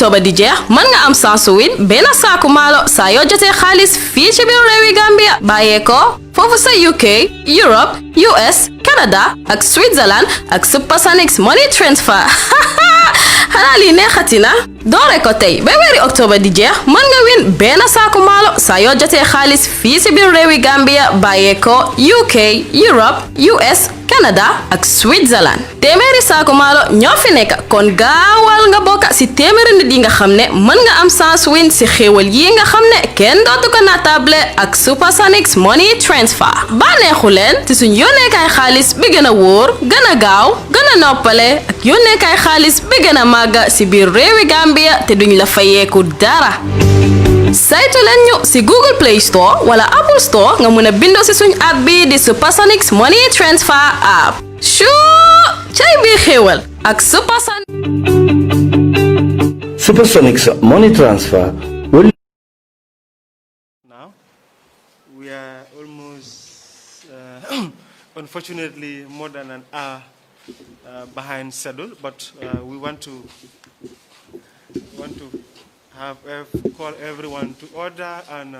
octobre di jeex mën nga am sansu win benn saaku maalo saa yoo jotee xaalis fii ci biir réewi Gambia bàyyee ko foofu sa UK Europe US Canada ak Switzerland ak Supersonics Money Transfer xanaa lii neexati na doore ko tey ba weeri octobre di jeex mën nga win benn saaku maalo saa yoo jotee xaalis fii ci biir réewi Gambia bàyyee ko UK Europe US Canada ak Switzerland téeméeri saaku maalo ñoo fi nekk kon gaawal nga bokk ci téeméeri nit yi nga xam ne mën nga am sans win ci xéewal yi nga xam ne kenn dootu ko natable ak Supersonics Money Transfer bànneexu leen ci suñ yónneekaay xaalis bi gën a wóor gën a gaaw gën a noppale ak yónneekaay xaalis bi gën a màgg ci biir réewi Gambia te duñ la fayeeku dara saytu leen ñu ci Google Play Store wala Apple Store nga mën a bindoo ci suñ app bi di Supersonics Money Transfer app cay bi xéewal ak Supersonics Money Transfer will... Now we are almost unfortunately more than an hour behind schedule, but we want to call everyone to order and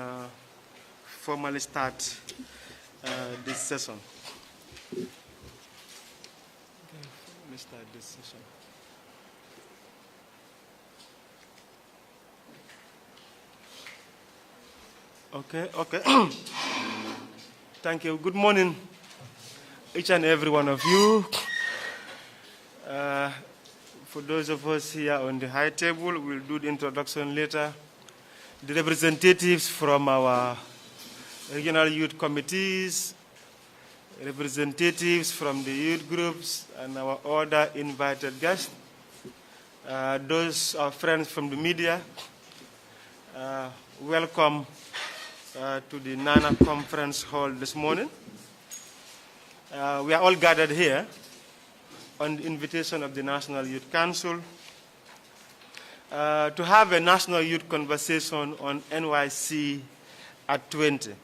formally start this session. Let me start this session. Okay. Thank you. Good morning, each and every one of you. For those of us here on the high table, we'll do the introduction later. The representatives from our regional youth committees, representatives from the youth groups, and our other invited guests. Those are friends from the media. Welcome to the NANA conference hall this morning. We are all gathered here on the invitation of the National Youth Council to have a national youth conversation on NYC at 20.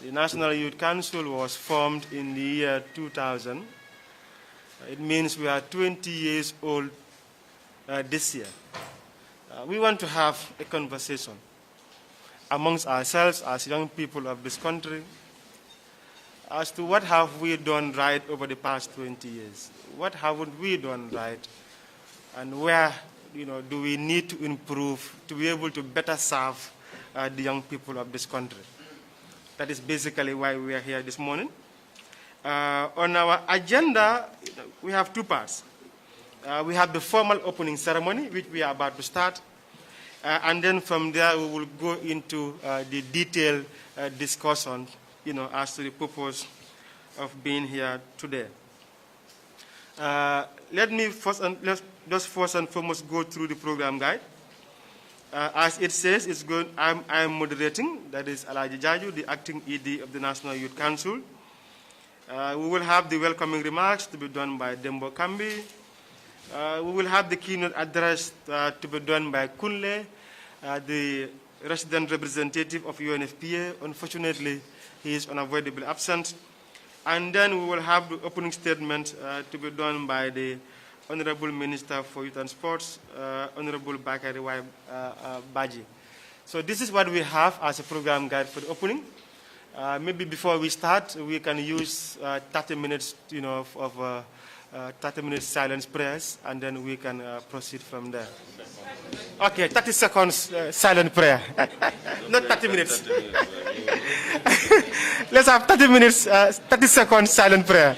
The National Youth Council was formed in the year 2000. It means we are 20 years old this year. We want to have a conversation amongst ourselves as young people of this country as to what have we done right over the past 20 years. What haven't we done right? And where do we need to improve to be able to better serve the young people of this country? That is basically why we are here this morning. On our agenda, we have two parts. We have the formal opening ceremony, which we are about to start. And then from there, we will go into the detailed discussion, as to the purpose of being here today. Let me first and foremost go through the program guide. As it says, I'm moderating, that is Alaji Jaju, the acting ED of the National Youth Council. We will have the welcoming remarks to be done by Dembo Kambi. We will have the keynote address to be done by Kunle, the resident representative of UNFPA. Unfortunately, he is unavoidably absent. And then we will have the opening statement to be done by the Honorable Minister for Youth and Sports, Honorable Bakary Badjie'S. So this is what we have as a program guide for the opening. Maybe before we start, we can use 30 minutes, of 30 minutes silence prayers, and then we can proceed from there. Okay, 30 seconds silent prayer. Not 30 minutes. Let's have 30 minutes, 30 seconds silent prayer.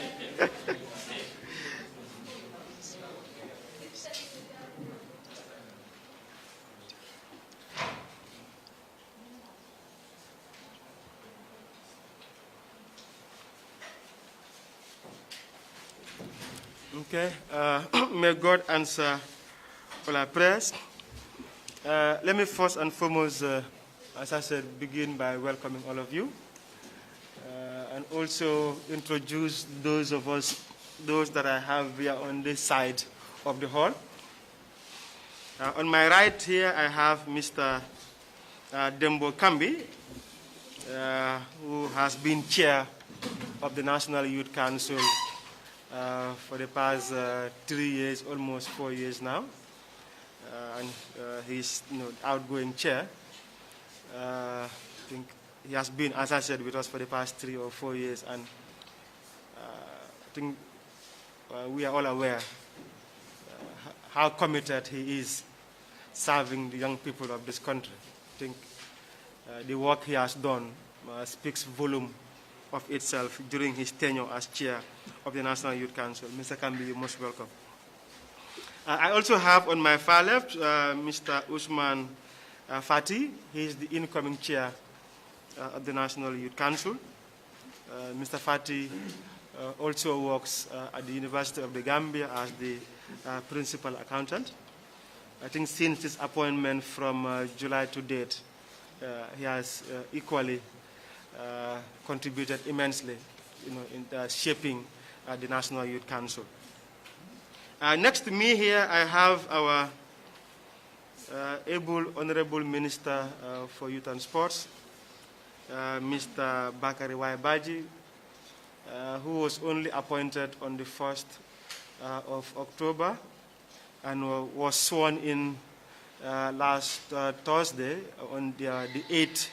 Okay, may God answer all our prayers. Let me first and foremost, as I said, begin by welcoming all of you and also introduce those that I have here on this side of the hall. On my right here, I have Mr. Dembo Kambi, who has been chair of the National Youth Council for the past 3 years, almost 4 years now. and he's outgoing chair. I think he has been, as I said, with us for the past 3 or 4 years, and I think we are all aware how committed he is serving the young people of this country. I think the work he has done speaks volume of itself during his tenure as chair of the National Youth Council. Mr. Kambi, you're most welcome. I also have on my far left Mr. Usman Fati. He is the incoming chair of the National Youth Council. Mr. Fati also works at the University of the Gambia as the principal accountant. I think since his appointment from July to date, he has equally contributed immensely in shaping the National Youth Council. Next to me here, I have our able Honorable Minister for Youth and Sports, Mr. Bakary Badjie'S, who was only appointed on the 1st of October and was sworn in last Thursday on the 8th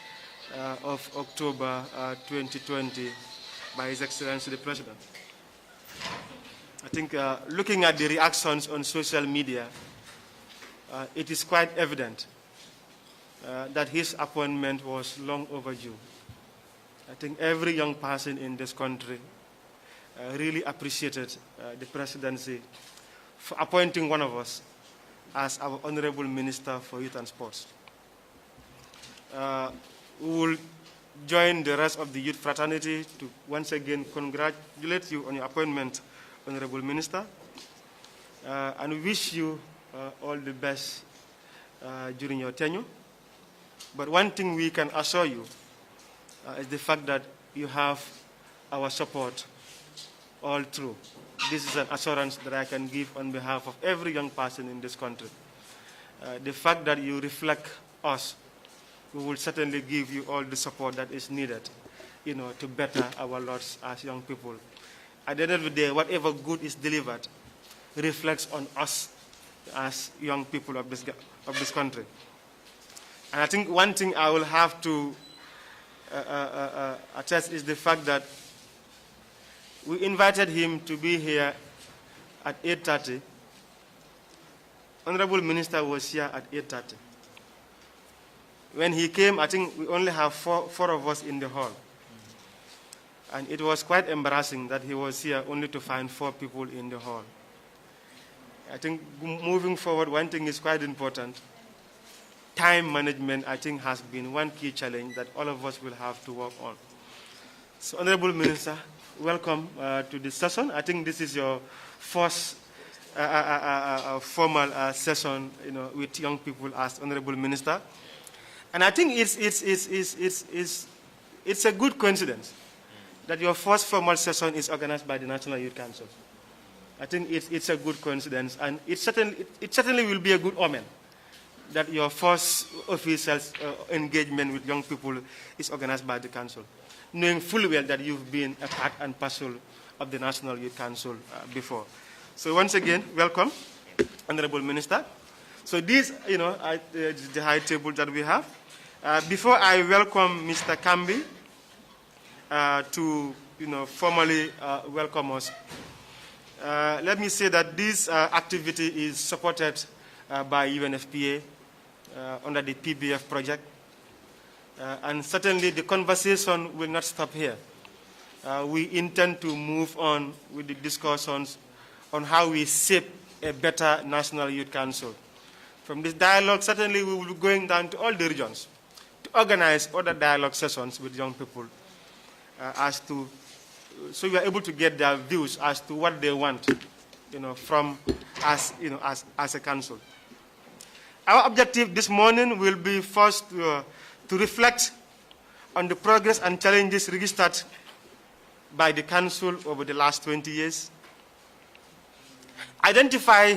of October 2020 by His Excellency the President. I think looking at the reactions on social media, it is quite evident that his appointment was long overdue. I think every young person in this country really appreciated the presidency for appointing one of us as our Honorable Minister for Youth and Sports. We will join the rest of the youth fraternity to once again congratulate you on your appointment, Honorable Minister, and we wish you all the best during your tenure. But one thing we can assure you is the fact that you have our support all through. This is an assurance that I can give on behalf of every young person in this country. The fact that you reflect us, we will certainly give you all the support that is needed, to better our lives as young people. At the end of the day, whatever good is delivered reflects on us as young people of this country. And I think one thing I will have to attest is the fact that we invited him to be here at 8:30. Honorable Minister was here at 8:30. When he came, I think we only have four of us in the hall. And it was quite embarrassing that he was here only to find 4 people in the hall. I think moving forward, one thing is quite important. Time management, I think, has been one key challenge that all of us will have to work on. So, Honorable Minister, welcome to this session. I think this is your first formal session, with young people as Honorable Minister. And I think it's a good coincidence that your first formal session is organized by the National Youth Council. I think it's a good coincidence, and it certainly will be a good omen that your first official engagement with young people is organized by the Council, knowing fully well that you've been a part and parcel of the National Youth Council before. So once again, welcome, Honorable Minister. So these, are the high table that we have. Before I welcome Mr. Kambi to, formally welcome us, let me say that this activity is supported by UNFPA under the PBF project. And certainly the conversation will not stop here. We intend to move on with the discussions on how we shape a better National Youth Council. From this dialogue, certainly we will be going down to all the regions to organize other dialogue sessions with young people so we are able to get their views as to what they want, from us, as a council. Our objective this morning will be first to reflect on the progress and challenges registered by the council over the last 20 years, identify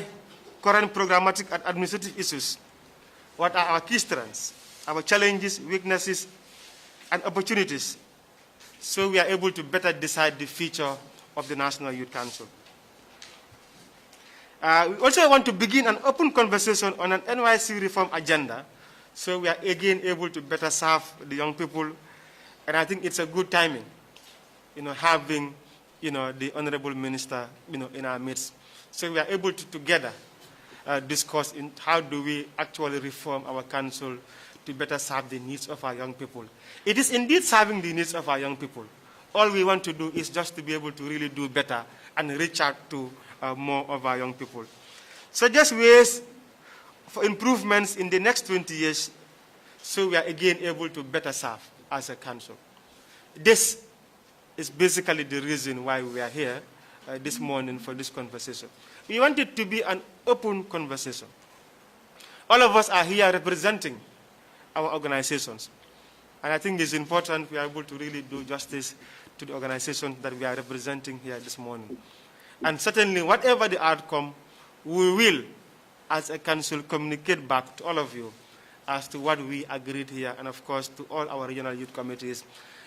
current programmatic and administrative issues, what are our key strengths, our challenges, weaknesses, and opportunities, so we are able to better decide the future of the National Youth Council. We also want to begin an open conversation on an NYC reform agenda, so we are again able to better serve the young people. And I think it's a good timing, having, the Honorable Minister, in our midst. So we are able to together discuss in how do we actually reform our council to better serve the needs of our young people. It is indeed serving the needs of our young people. All we want to do is just to be able to really do better and reach out to more of our young people. Suggest ways for improvements in the next 20 years so we are again able to better serve as a council. This is basically the reason why we are here this morning for this conversation. We want it to be an open conversation. All of us are here representing our organizations. And I think it's important we are able to really do justice to the organizations that we are representing here this morning. And certainly, whatever the outcome, we will, as a council, communicate back to all of you as to what we agreed here, and of course to all our regional youth committees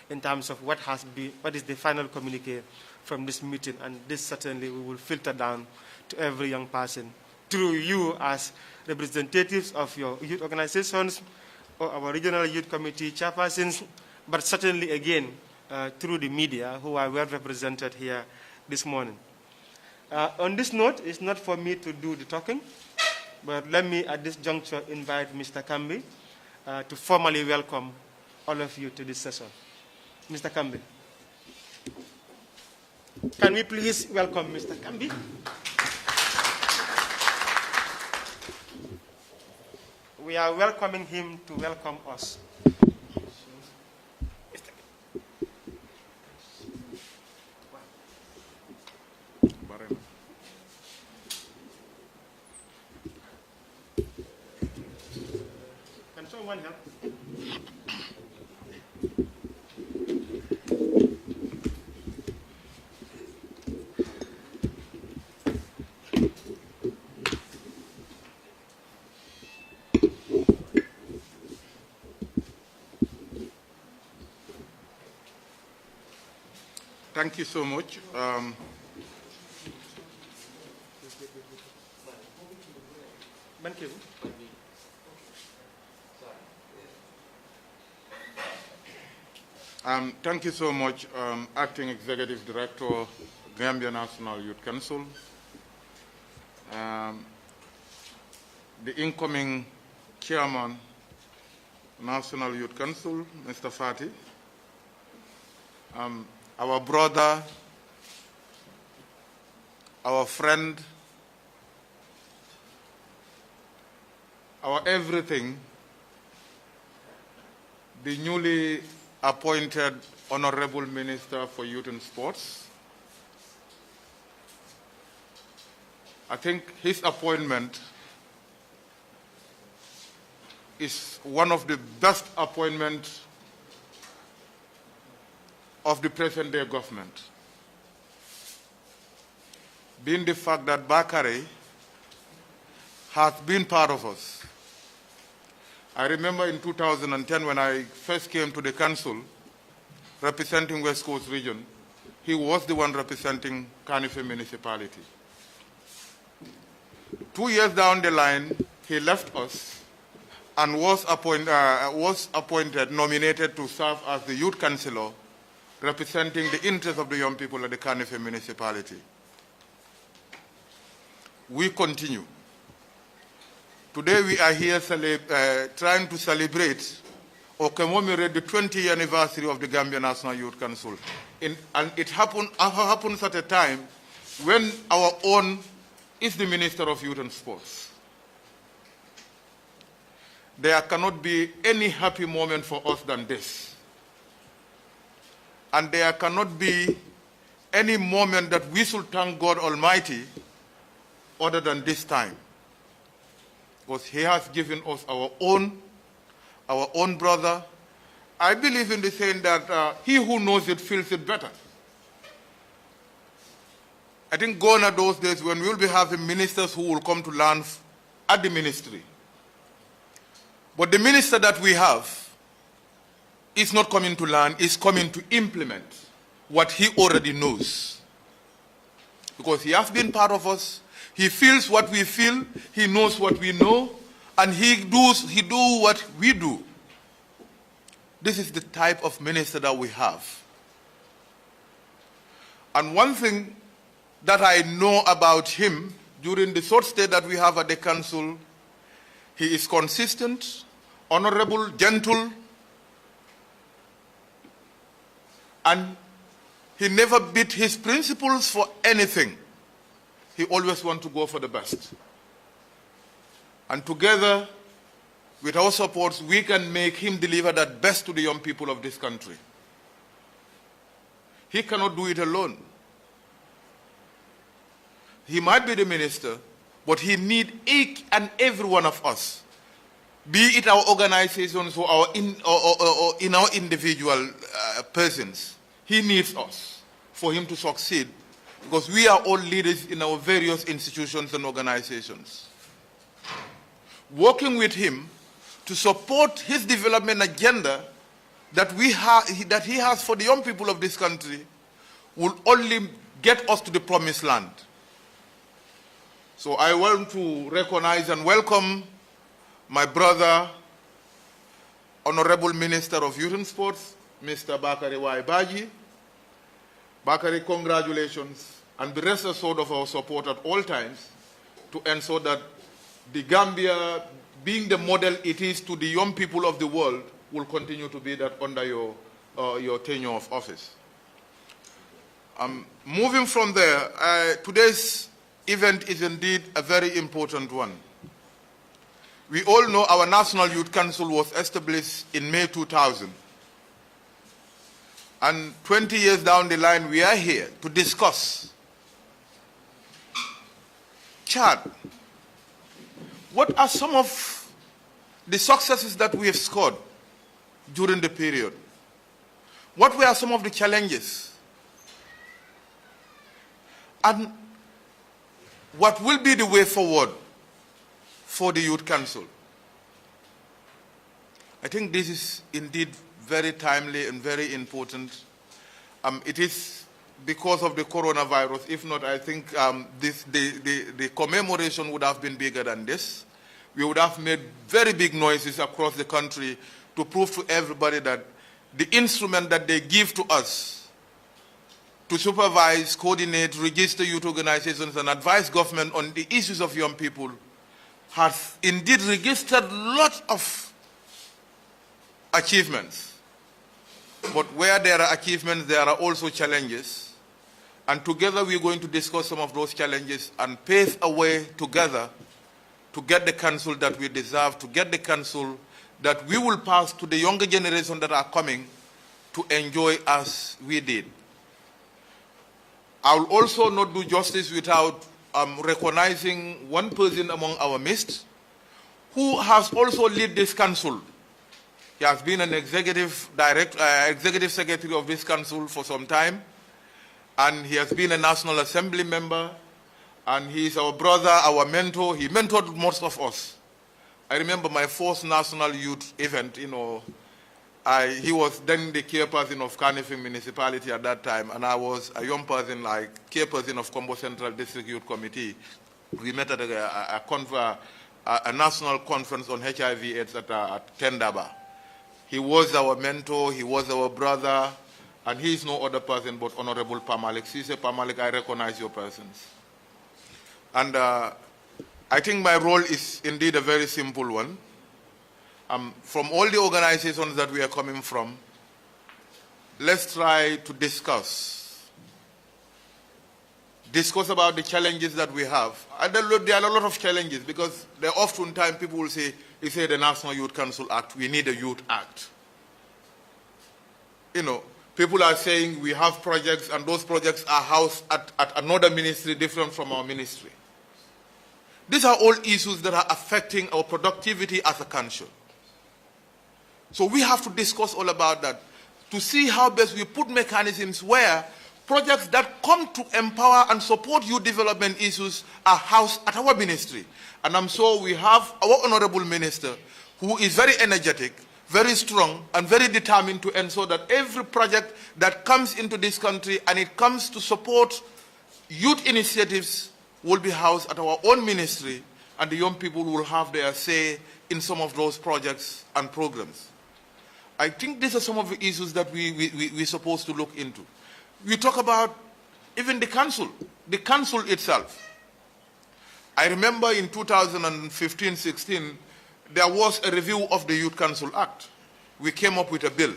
in terms of what is the final communique from this meeting. And this certainly we will filter down to every young person through you as representatives of your youth organizations or our regional youth committee chairpersons, but certainly again through the media who are well represented here this morning. On this note, it's not for me to do the talking, but let me at this juncture invite Mr. Kambi to formally welcome all of you to this session. Mr. Kambi. Can we please welcome Mr. Kambi? We are welcoming him to welcome us. Can someone help? Thank you so much. Thank you. Thank you so much, Acting Executive Director, Gambia National Youth Council, the incoming Chairman, National Youth Council, Mr. Fati, our brother, our friend, our everything, the newly appointed Honorable Minister for Youth and Sports. I think his appointment is one of the best appointments of the present-day government, being the fact that Bakary has been part of us. I remember in 2010 when I first came to the council representing West Coast region, he was the one representing Kanife municipality. 2 years down the line, he left us and was nominated to serve as the youth councillor representing the interests of the young people of the Kanife municipality. We continue. Today we are here trying to celebrate or commemorate the 20th anniversary of the Gambia National Youth Council. And it happens at a time when our own is the Minister of Youth and Sports. There cannot be any happy moment for us than this. And there cannot be any moment that we should thank God Almighty other than this time. Because he has given us our own brother. I believe in the saying that he who knows it feels it better. I think gone are those days when we will be having ministers who will come to learn at the ministry. But the minister that we have is not coming to learn, is coming to implement what he already knows. Because he has been part of us, He feels what we feel, he knows what we know, and he do what we do. This is the type of minister that we have. And one thing that I know about him during the short stay that we have at the council, he is consistent, honorable, gentle, and he never beat his principles for anything. He always wants to go for the best. And together, with our support, we can make him deliver that best to the young people of this country. He cannot do it alone. He might be the minister, but he needs each and every one of us, be it our organizations or in our individual persons. He needs us for him to succeed, because we are all leaders in our various institutions and organizations. Working with him to support his development agenda that he has for the young people of this country will only get us to the promised land. So I want to recognize and welcome my brother, Honorable Minister of Youth and Sports, Mr. Bakary Badjie. Bakary, congratulations, and be rest assured of our support at all times to ensure that the Gambia, being the model it is to the young people of the world, will continue to be that under your tenure of office. Moving from there, today's event is indeed a very important one. We all know our National Youth Council was established in May 2000. And 20 years down the line, we are here to discuss. Chad, what are some of the successes that we have scored during the period? What were some of the challenges? And what will be the way forward for the Youth Council? I think this is indeed very timely and very important. It is because of the coronavirus. If not, I think the commemoration would have been bigger than this. We would have made very big noises across the country to prove to everybody that the instrument that they give to us to supervise, coordinate, register youth organizations, and advise government on the issues of young people has indeed registered lots of achievements. But where there are achievements, there are also challenges. And together we're going to discuss some of those challenges and pave a way together to get the council that we deserve, to get the council that we will pass to the younger generation that are coming to enjoy as we did. I will also not do justice without recognizing one person among our midst who has also led this council. He has been an executive secretary of this council for some time, and he has been a National Assembly member, and he is our brother, our mentor. He mentored most of us. I remember my first national youth event, he was then the chairperson of Carnifing Municipality at that time, and I was a young person, like chairperson of Combo Central District Youth Committee. We met at a national conference on HIV/AIDS at Tendaba. He was our mentor, he was our brother, and he is no other person but Honorable Pamalik. Sise Pamalik, I recognize your presence. And I think my role is indeed a very simple one. From all the organizations that we are coming from, let's try to discuss about the challenges that we have. And there are a lot of challenges, because there are oftentimes people will say, you say the National Youth Council Act, we need a Youth Act. People are saying we have projects and those projects are housed at another ministry different from our ministry. These are all issues that are affecting our productivity as a council. So we have to discuss all about that to see how best we put mechanisms where projects that come to empower and support youth development issues are housed at our ministry. And I'm sure we have our honorable minister who is very energetic, very strong, and very determined to ensure that every project that comes into this country and it comes to support youth initiatives will be housed at our own ministry, and the young people will have their say in some of those projects and programs. I think these are some of the issues that we're supposed to look into. We talk about even the council itself. I remember in 2015-16, there was a review of the Youth Council Act. We came up with a bill.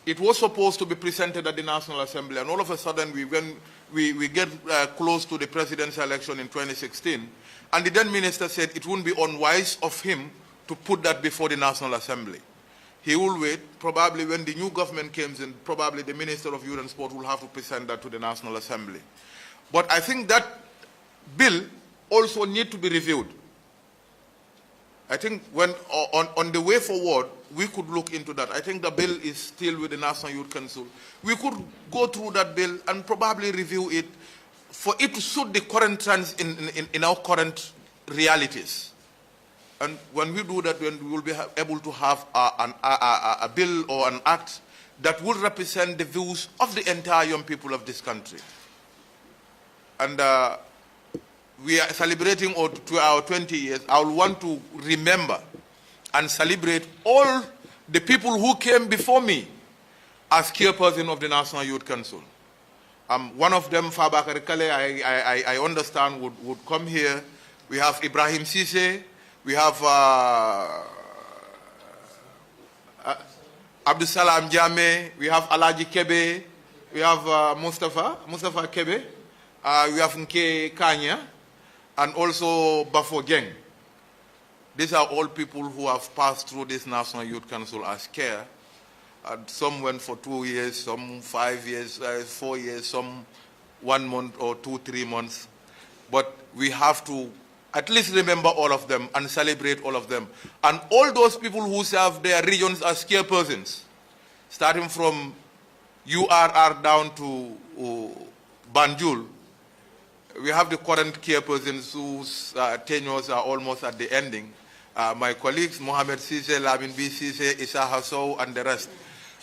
It was supposed to be presented at the National Assembly, and all of a sudden we get close to the presidential election in 2016, and the then minister said it wouldn't be unwise of him to put that before the National Assembly. He will wait. Probably when the new government comes in, probably the Minister of Youth and Sport will have to present that to the National Assembly. But I think that bill also needs to be reviewed. I think when on the way forward, we could look into that. I think the bill is still with the National Youth Council. We could go through that bill and probably review it for it to suit the current trends in our current realities. And when we do that, then we will be able to have a bill or an act that will represent the views of the entire young people of this country. And we are celebrating our 20 years. I will want to remember and celebrate all the people who came before me as chairperson of the National Youth Council. One of them, Bakary, I understand would come here. We have Ibrahim Cisse. We have Abdul Salam Jame. We have Alaji Kebe. We have Mustafa Kebe. We have Nke Kanya. And also Bafo Geng. These are all people who have passed through this National Youth Council as chair. And some went for 2 years, some 5 years, 4 years, some 1 month or 2, 3 months. But we have to at least remember all of them and celebrate all of them. And all those people who serve their regions as chairpersons, starting from URR down to Banjul, we have the current chairpersons whose tenures are almost at the ending. My colleagues, Mohamed Cisse, Lamin B. Cisse, Issa Hassou, and the rest.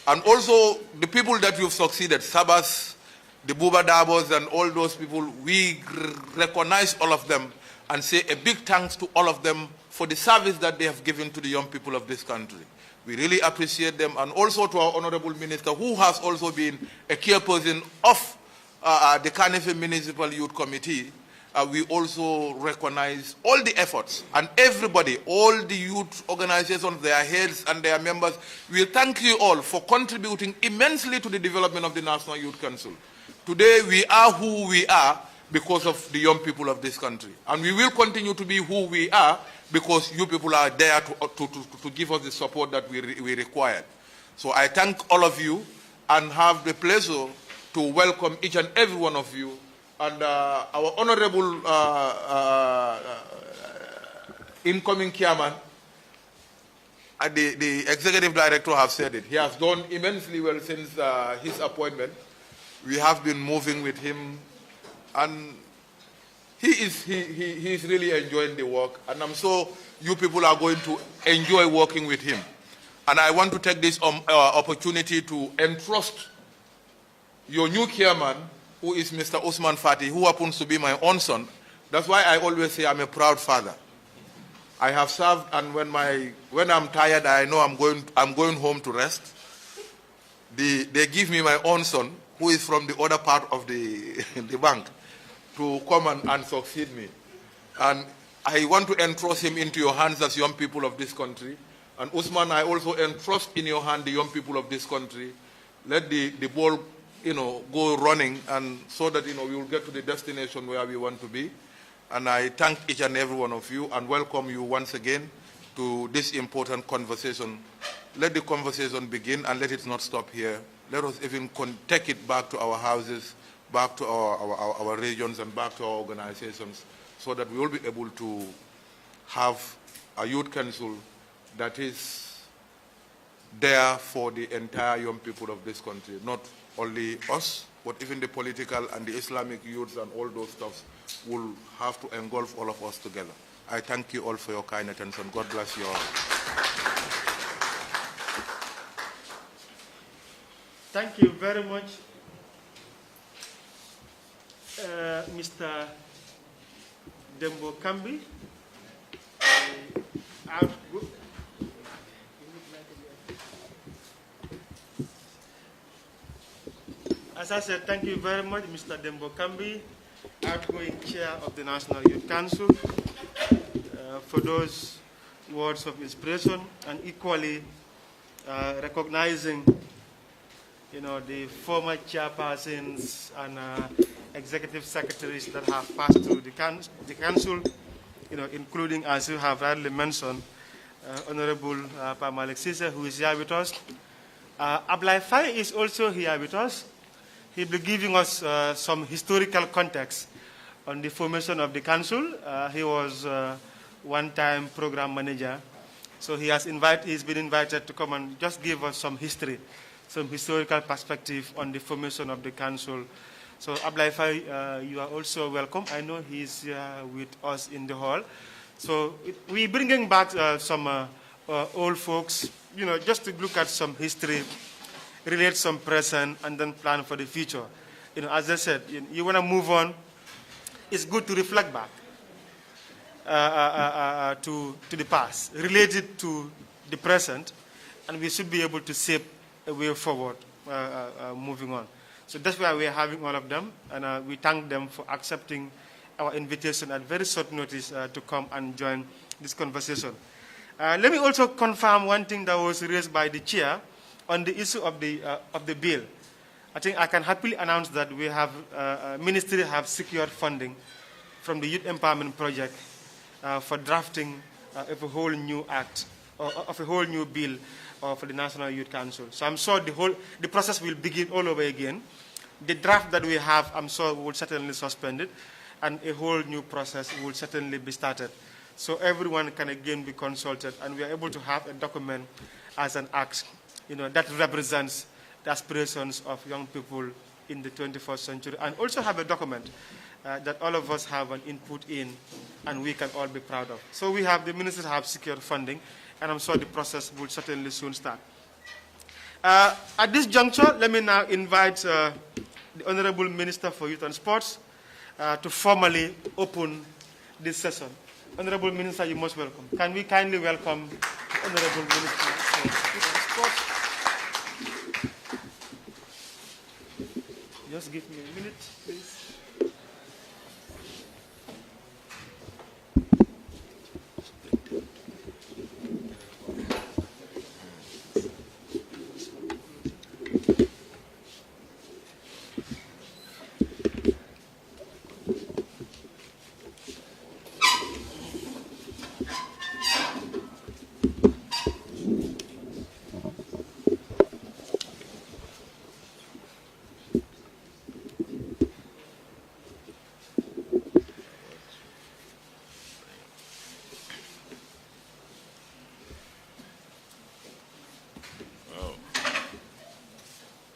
And also the people that you've succeeded, Sabas, the Buba Dabos, and all those people, we recognize all of them and say a big thanks to all of them for the service that they have given to the young people of this country. We really appreciate them, and also to our Honorable Minister, who has also been a chairperson of the Carnegie Municipal Youth Committee. We also recognize all the efforts, and everybody, all the youth organizations, their heads and their members, we thank you all for contributing immensely to the development of the National Youth Council. Today we are who we are because of the young people of this country. And we will continue to be who we are because you people are there to give us the support that we require. So I thank all of you and have the pleasure to welcome each and every one of you. And our honorable incoming chairman, the executive director have said it. He has done immensely well since his appointment. We have been moving with him, and he is really enjoying the work, and I'm sure you people are going to enjoy working with him. And I want to take this opportunity to entrust your new chairman, who is Mr. Usman Fati, who happens to be my own son. That's why I always say I'm a proud father. I have served, and when I'm tired, I know I'm going home to rest. They give me my own son, who is from the other part of the bank, to come and succeed me. And I want to entrust him into your hands as young people of this country. And Usman, I also entrust in your hand the young people of this country. Let the ball, go running, and so that, we will get to the destination where we want to be. And I thank each and every one of you and welcome you once again to this important conversation. Let the conversation begin, and let it not stop here. Let us even take it back to our houses, back to our regions, and back to our organizations, so that we will be able to have a youth council that is there for the entire young people of this country, not only us, but even the political and the Islamic youths and all those stuffs will have to engulf all of us together. I thank you all for your kind attention. God bless you all. Thank you very much, Mr. Dembo Kambi. As I said, thank you very much, Mr. Dembo Kambi, outgoing chair of the National Youth Council, for those words of inspiration, and equally recognizing, the former chairpersons and executive secretaries that have passed through the council, including, as you have rightly mentioned, Honorable Pamalik Sise, who is here with us. Ablai Faye is also here with us. He'll be giving us some historical context on the formation of the council. He was one-time program manager. So he's been invited to come and just give us some history, some historical perspective on the formation of the council. So Ablai Faye, you are also welcome. I know he's with us in the hall. So we're bringing back some old folks, just to look at some history, relate some present, and then plan for the future. As I said, you want to move on, it's good to reflect back to the past, relate it to the present, and we should be able to shape a way forward moving on. So that's why we're having all of them, and we thank them for accepting our invitation at very short notice to come and join this conversation. Let me also confirm one thing that was raised by the chair on the issue of the bill. I think I can happily announce that we have, ministry have secured funding from the Youth Empowerment Project for drafting of a whole new act, or of a whole new bill for the National Youth Council. So I'm sure the process will begin all over again. The draft that we have, I'm sure, will certainly suspend it, and a whole new process will certainly be started. So everyone can again be consulted, and we are able to have a document as an act, that represents the aspirations of young people in the 21st century, and also have a document that all of us have an input in, and we can all be proud of. So the ministers have secured funding, and I'm sure the process will certainly soon start. At this juncture, let me now invite the Honorable Minister for Youth and Sports to formally open this session. Honorable Minister, you're most welcome. Can we kindly welcome the Honorable Minister for Youth and Sports? Just give me a minute, please.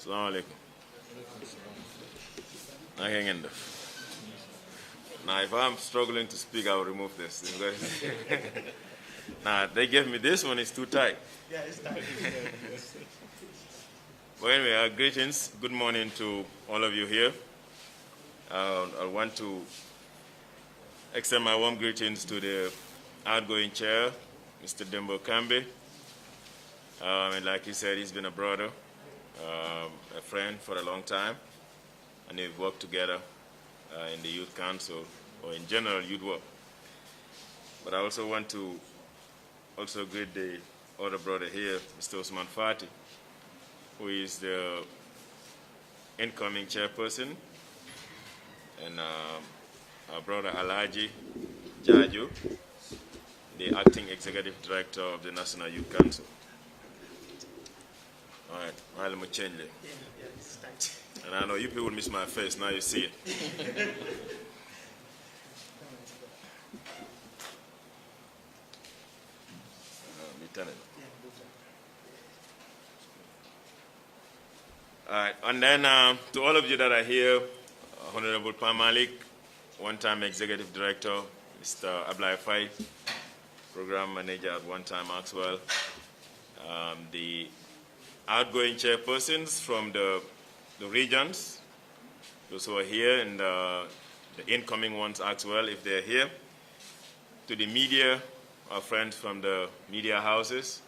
Assalamu alaikum. Now, if I'm struggling to speak, I'll remove this. Now, they gave me this one, it's too tight. Yeah, it's tight. Well, anyway, greetings. Good morning to all of you here. I want to extend my warm greetings to the outgoing chair, Mr. Dembo Kambi. And like he said, he's been a brother, a friend for a long time, and they've worked together in the Youth Council, or in general, youth work. But I also want to greet the other brother here, Mr. Osman Fati, who is the incoming chairperson, and our brother Alhaji Jaju, the acting executive director of the National Youth Council. All right, I'll change it. Yeah, it's tight. And I know you people miss my face, now you see it. Lieutenant. All right, and then to all of you that are here, Honorable Pamalik, one-time executive director, Mr. Ablai Faye, program manager at one-time Maxwell, the outgoing chairpersons from the regions, those who are here, and the incoming ones as well, if they're here, to the media, our friends from the media houses,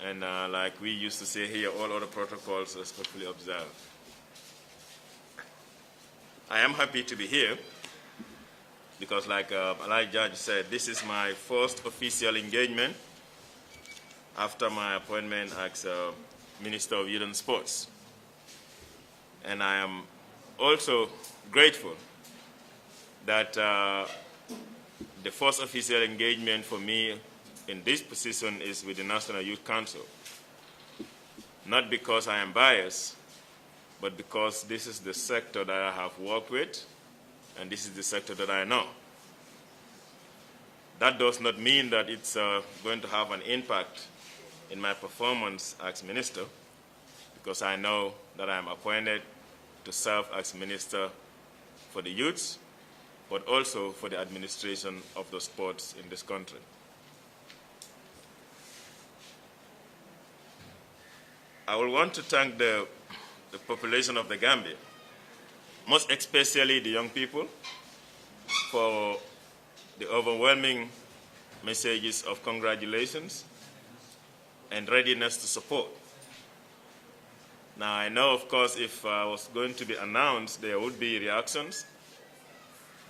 and like we used to say here, all other protocols respectfully observed. I am happy to be here because, like Judge said, this is my first official engagement after my appointment as Minister of Youth and Sports. And I am also grateful that the first official engagement for me in this position is with the National Youth Council. Not because I am biased, but because this is the sector that I have worked with, and this is the sector that I know. That does not mean that it's going to have an impact in my performance as minister, because I know that I am appointed to serve as minister for the youths, but also for the administration of the sports in this country. I will want to thank the population of the Gambia, most especially the young people, for the overwhelming messages of congratulations and readiness to support. Now, I know, of course, if I was going to be announced, there would be reactions,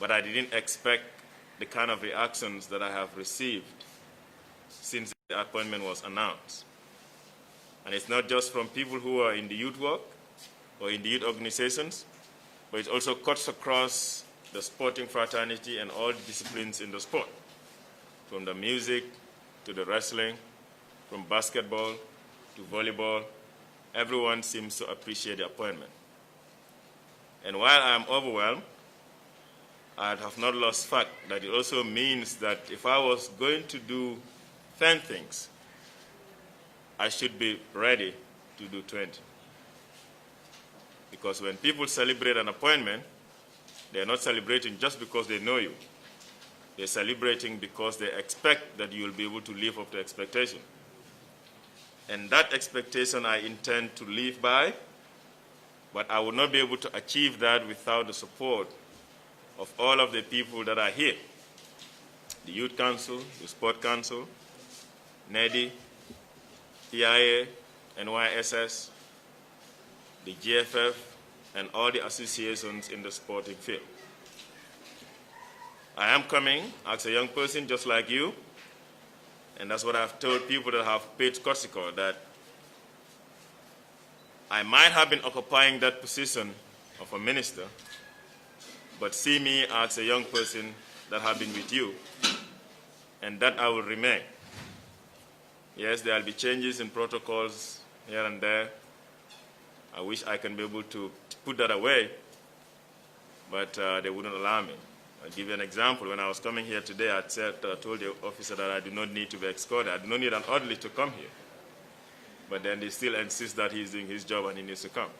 but I didn't expect the kind of reactions that I have received since the appointment was announced. And it's not just from people who are in the youth work or in the youth organizations, but it also cuts across the sporting fraternity and all disciplines in the sport, from the music to the wrestling, from basketball to volleyball. Everyone seems to appreciate the appointment. And while I am overwhelmed, I have not lost fact that it also means that if I was going to do 10 things, I should be ready to do 20. Because when people celebrate an appointment, they're not celebrating just because they know you. They're celebrating because they expect that you will be able to live up to expectation. And that expectation I intend to live by, but I will not be able to achieve that without the support of all of the people that are here. The Youth Council, the Sport Council, NEDI, PIA, NYSS, the GFF, and all the associations in the sporting field. I am coming as a young person just like you, and that's what I've told people that have paid Corsico, that I might have been occupying that position of a minister, but see me as a young person that have been with you, and that I will remain. Yes, there will be changes in protocols here and there. I wish I can be able to put that away, but they wouldn't allow me. I'll give you an example. When I was coming here today, I told the officer that I do not need to be escorted. I do not need an orderly to come here. But then they still insist that he's doing his job and he needs to come.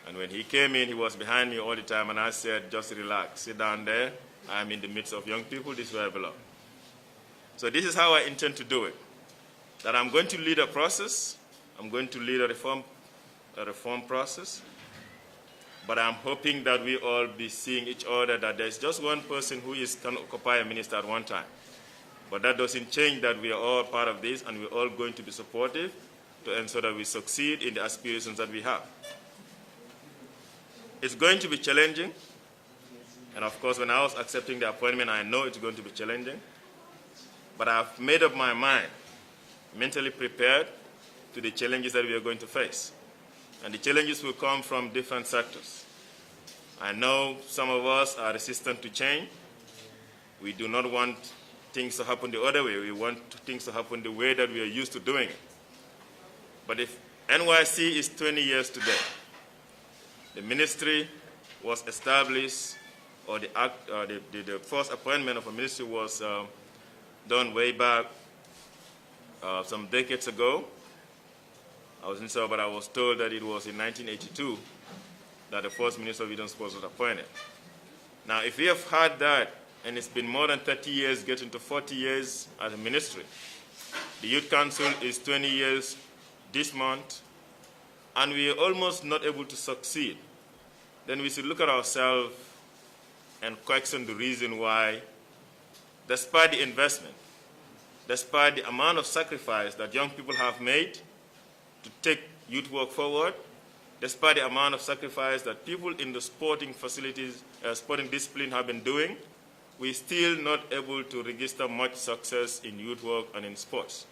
And when he came in, he was behind me all the time, and I said, just relax, sit down there. I am in the midst of young people. This is where I belong. So this is how I intend to do it. That I'm going to lead a process. I'm going to lead a reform process. But I'm hoping that we all be seeing each other, that there's just one person who can occupy a minister at one time. But that doesn't change that we are all part of this, and we're all going to be supportive to ensure that we succeed in the aspirations that we have. It's going to be challenging. And of course, when I was accepting the appointment, I know it's going to be challenging. But I've made up my mind, mentally prepared to the challenges that we are going to face. And the challenges will come from different sectors. I know some of us are resistant to change. We do not want things to happen the other way. We want things to happen the way that we are used to doing it. But if NYC is 20 years today, the ministry was established, or the first appointment of a ministry was done way back some decades ago. I wasn't sure, but I was told that it was in 1982 that the first Minister of Youth and Sports was appointed. Now, if we have had that, and it's been more than 30 years, getting to 40 years as a ministry, the Youth Council is 20 years this month, and we are almost not able to succeed, then we should look at ourselves and question the reason why despite the investment, despite the amount of sacrifice that young people have made to take youth work forward, despite the amount of sacrifice that people in the sporting facilities, sporting discipline have been doing, we're still not able to register much success in youth work and in sports.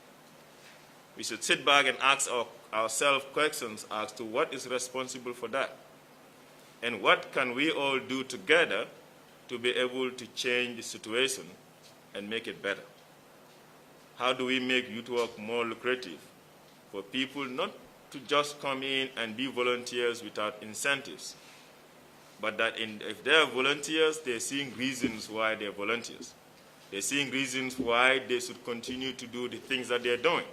We should sit back and ask ourselves questions as to what is responsible for that, and what can we all do together to be able to change the situation and make it better. How do we make youth work more lucrative for people not to just come in and be volunteers without incentives, but that if they are volunteers, they're seeing reasons why they're volunteers. They're seeing reasons why they should continue to do the things that they're doing.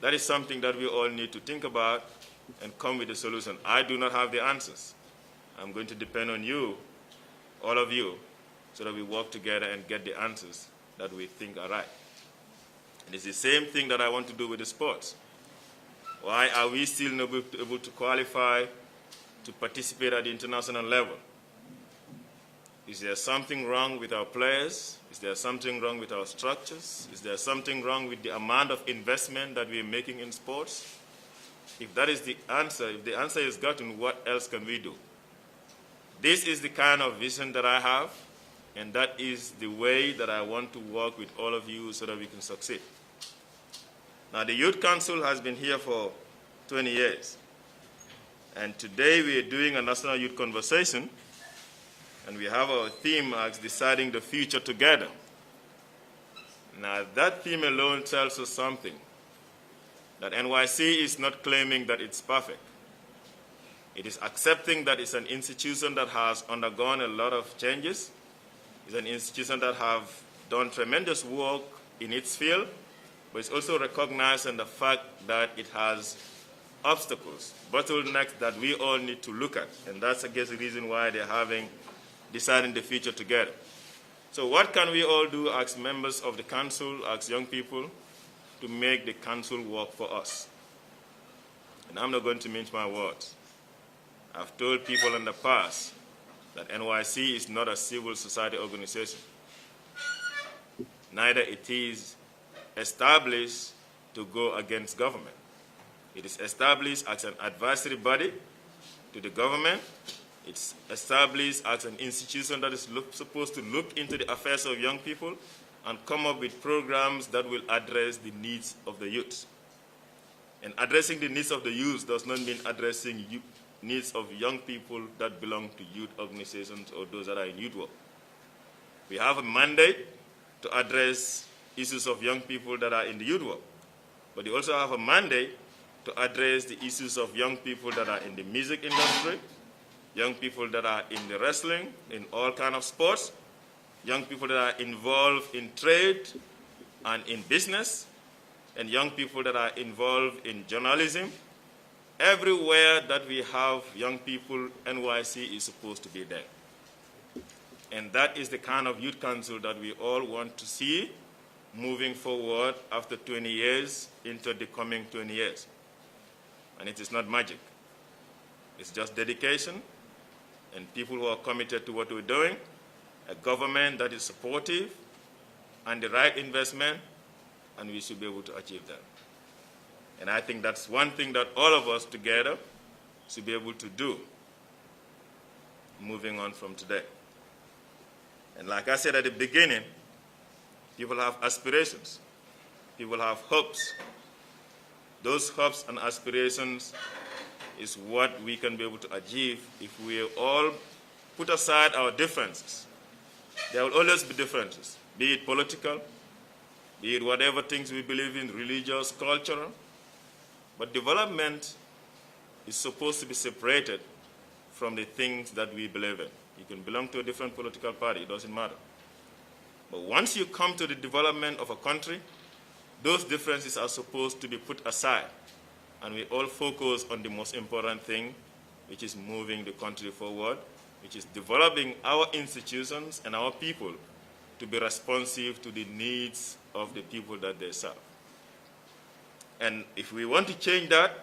That is something that we all need to think about and come with a solution. I do not have the answers. I'm going to depend on you, all of you, so that we work together and get the answers that we think are right. And it's the same thing that I want to do with the sports. Why are we still not able to qualify to participate at the international level? Is there something wrong with our players? Is there something wrong with our structures? Is there something wrong with the amount of investment that we're making in sports? If that is the answer, if the answer is gotten, what else can we do? This is the kind of vision that I have, and that is the way that I want to work with all of you so that we can succeed. Now, the Youth Council has been here for 20 years. And today we are doing a National Youth Conversation, and we have our theme as Deciding the Future Together. Now, that theme alone tells us something, that NYC is not claiming that it's perfect. It is accepting that it's an institution that has undergone a lot of changes. It's an institution that have done tremendous work in its field, but it's also recognizing the fact that it has obstacles, bottlenecks that we all need to look at. And that's, I guess, the reason why they're having Deciding the Future Together. So what can we all do as members of the council, as young people, to make the council work for us? And I'm not going to mince my words. I've told people in the past that NYC is not a civil society organization. Neither it is established to go against government. It is established as an advisory body to the government. It's established as an institution that is supposed to look into the affairs of young people and come up with programs that will address the needs of the youth. And addressing the needs of the youth does not mean addressing needs of young people that belong to youth organizations or those that are in youth work. We have a mandate to address issues of young people that are in the youth work, but we also have a mandate to address the issues of young people that are in the music industry, young people that are in the wrestling, in all kinds of sports, young people that are involved in trade and in business, and young people that are involved in journalism. Everywhere that we have young people, NYC is supposed to be there. And that is the kind of youth council that we all want to see moving forward after 20 years into the coming 20 years. And it is not magic. It's just dedication and people who are committed to what we're doing, a government that is supportive, and the right investment, and we should be able to achieve that. And I think that's one thing that all of us together should be able to do moving on from today. And like I said at the beginning, people have aspirations. People have hopes. Those hopes and aspirations is what we can be able to achieve if we all put aside our differences. There will always be differences, be it political, be it whatever things we believe in, religious, cultural. But development is supposed to be separated from the things that we believe in. You can belong to a different political party, it doesn't matter. But once you come to the development of a country, those differences are supposed to be put aside. And we all focus on the most important thing, which is moving the country forward, which is developing our institutions and our people to be responsive to the needs of the people that they serve. And if we want to change that,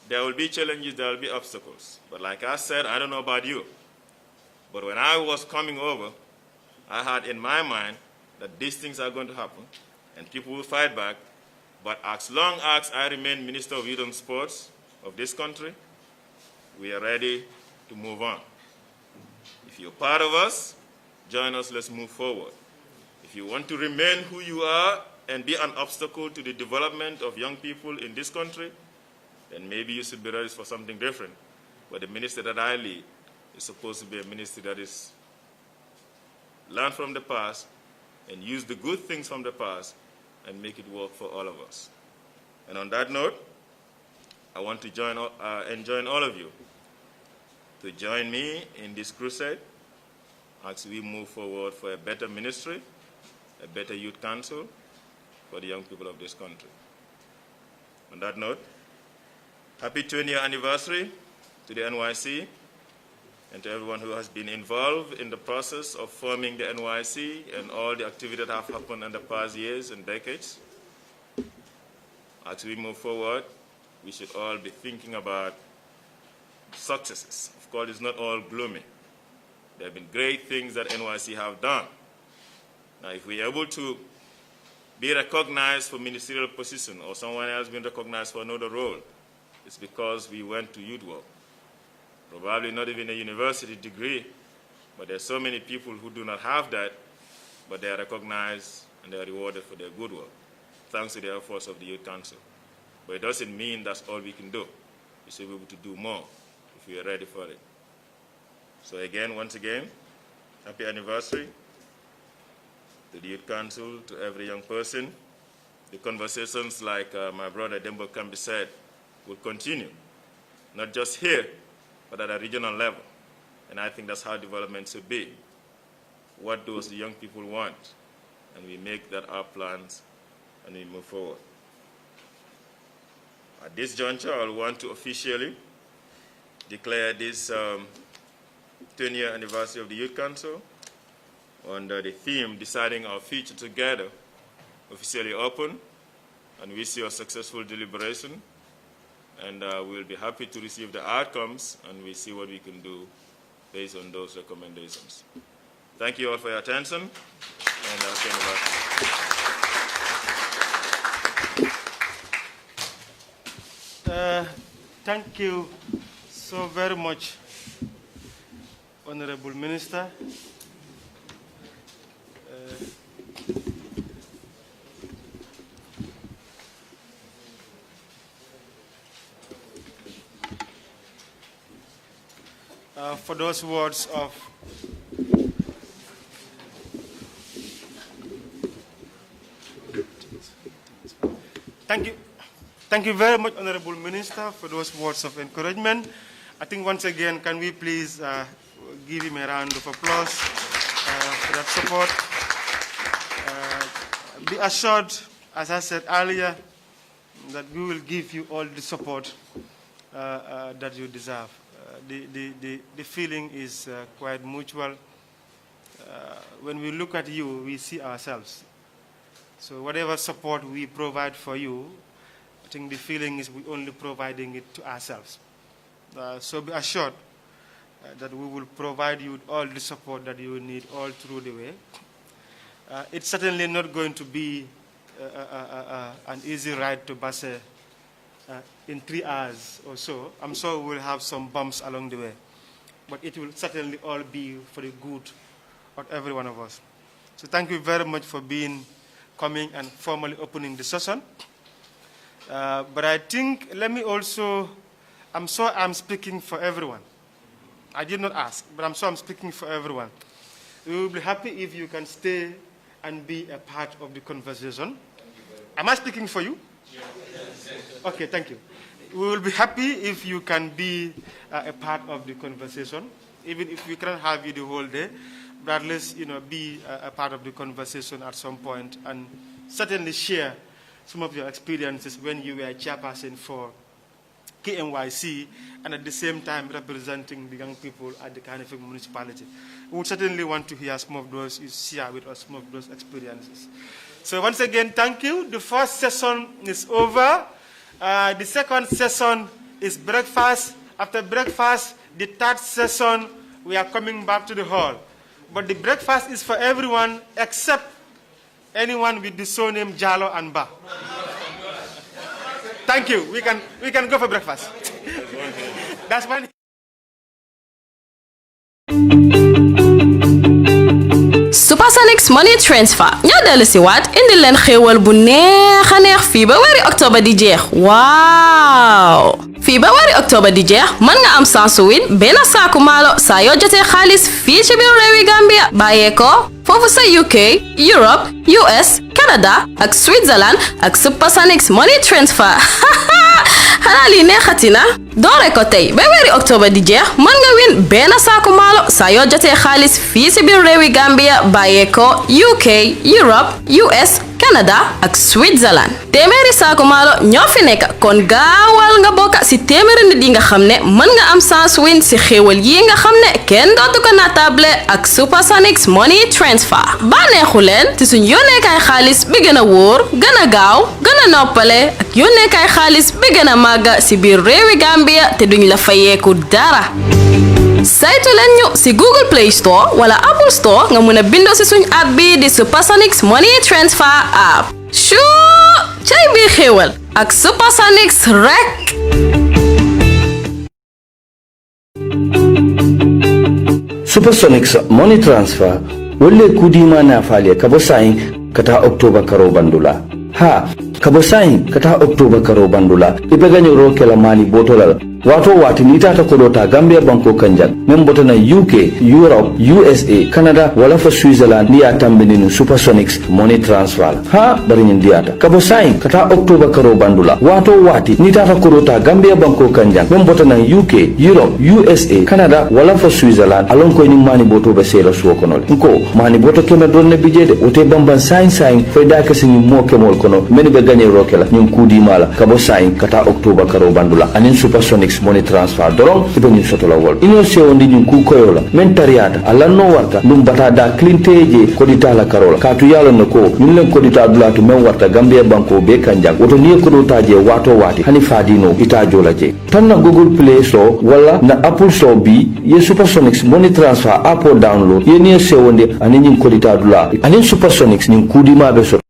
there will be challenges, there will be obstacles. But like I said, I don't know about you, but when I was coming over, I had in my mind that these things are going to happen and people will fight back. But as long as I remain Minister of Youth and Sports of this country, we are ready to move on. If you're part of us, join us, let's move forward. If you want to remain who you are and be an obstacle to the development of young people in this country, then maybe you should be ready for something different. But the ministry that I lead is supposed to be a ministry that is learn from the past and use the good things from the past and make it work for all of us. And on that note, I want to join all of you to join me in this crusade as we move forward for a better ministry, a better youth council for the young people of this country. On that note, happy 20th anniversary to the NYC and to everyone who has been involved in the process of forming the NYC and all the activities that have happened in the past years and decades. As we move forward, we should all be thinking about successes. Of course, it's not all gloomy. There have been great things that NYC have done. Now, if we're able to be recognized for ministerial position or someone else being recognized for another role, it's because we went to youth work. Probably not even a university degree, but there's so many people who do not have that, but they are recognized and they are rewarded for their good work, thanks to the efforts of the Youth Council. But it doesn't mean that's all we can do. We should be able to do more if we are ready for it. So again, once again, happy anniversary to the Youth Council, to every young person. The conversations, like my brother Dembo Kambi said, will continue, not just here, but at a regional level. And I think that's how development should be. What does the young people want? And we make that our plans and we move forward. At this juncture, I want to officially declare this 10-year anniversary of the Youth Council under the theme, Deciding Our Future Together, officially open, and we see a successful deliberation. And we'll be happy to receive the outcomes, and we see what we can do based on those recommendations. Thank you all for your attention, and I'll turn it back. Thank you so very much, Honorable Minister. For those words of thank you very much, Honorable Minister, for those words of encouragement. I think once again, can we please give him a round of applause for that support. Be assured, as I said earlier, that we will give you all the support that you deserve. The feeling is quite mutual. When we look at you, we see ourselves. So whatever support we provide for you, I think the feeling is we're only providing it to ourselves. So be assured that we will provide you all the support that you need all through the way. It's certainly not going to be an easy ride to Basse in 3 hours or so. I'm sure we'll have some bumps along the way, but it will certainly all be for the good of every one of us. So thank you very much for coming and formally opening the session. But I think, let me also, I'm sure I'm speaking for everyone. I did not ask, but I'm sure I'm speaking for everyone. We will be happy if you can stay and be a part of the conversation. Am I speaking for you? Yes. Okay, thank you. We will be happy if you can be a part of the conversation, even if we cannot have you the whole day, but at least be a part of the conversation at some point, and certainly share some of your experiences when you were chairperson for KMYC, and at the same time representing the young people at the Kanifing municipality. We would certainly want to hear some of those, share with us some of those experiences. So once again, thank you. The first session is over. The second session is breakfast. After breakfast, the third session, we are coming back to the hall. but the breakfast is for everyone except anyone with the surname Jallo and Ba. Thank you. We can go for breakfast. That's one. Supersonics Money Transfer ñoo dellu si waat indi leen xéewal bu neex a neex fii ba weeri octobre di jeex waaw fii ba weeri octobre di jeex mën nga am sansu win benn saaku maalo saa yoo jotee xaalis fii ci biir réewi Gambia bàyyee ko foofu sa UK Europe US Canada ak Switzerland ak Supersonics Money Transfer xanaa lii neexati na doore ko tey ba weeri octobre di jeex mën nga win benn saaku maalo saa yoo jotee xaalis fii ci biir réewi Gambia bàyyee ko UK Europe US Canada ak Switzerland téeméeri saaku maalo ñoo fi nekk kon gaawal nga bokk ci téeméeri nit yi nga xam ne mën nga am sans win ci xéewal yi nga xam ne kenn dootu ko natable ak Supersonics Money Transfer bànneexu leen ci suñ yónneekaay xaalis bi gën a wóor gën a gaaw gën a noppale ak yónneekaay xaalis bi gën a màgg ci biir réewi Gambia te duñ la fayeeku dara saytu leen ñu ci Google Play Store wala Apple Store nga mën a bindoo ci suñ app bi di Supersonics Money Transfer app shuu cay bii xéewal ak Supersonics rek. Supersonics Money Transfer wolle kudima na falia kabo sain kata Oktoba karo bandula ha kabo sain kata Oktoba karo bandula ibe ganyo ro kala mani botolal wato wati ni tata kodota Gambia banko kanjal memboto na UK Europe USA Canada wala fa Switzerland ni atambini Supersonics Money Transfer ha bari ndiata kabo sain kata Oktoba karo bandula wato wati ni tata kodota Gambia banko kanjal memboto na UK Europe USA Canada wala fa Switzerland alon ko ni mani boto be sela suwo kono nko mani boto kema donne bijede ote bamban sain fayda ka sini mo kemol kono men be gagné rokela nyum kudi mala kabo sain kata Oktoba karo bandula anin Supersonics Money Transfer doron ibe ni sotola wol ino sewondi ni ku koyola men tariata alla no warta dum bata da clinteje ko di tala karola katu yalo nako ñun len ko di ta dulatu men warta Gambia banko be kanjang woto ni ko do taje wato wati hani fadino ita jola je tan na Google Play Store wala na Apple Store bi ye Supersonics Money Transfer app download ye ni sewondi ani ñin ko di ta dula ani Supersonics ñin kudi ma be so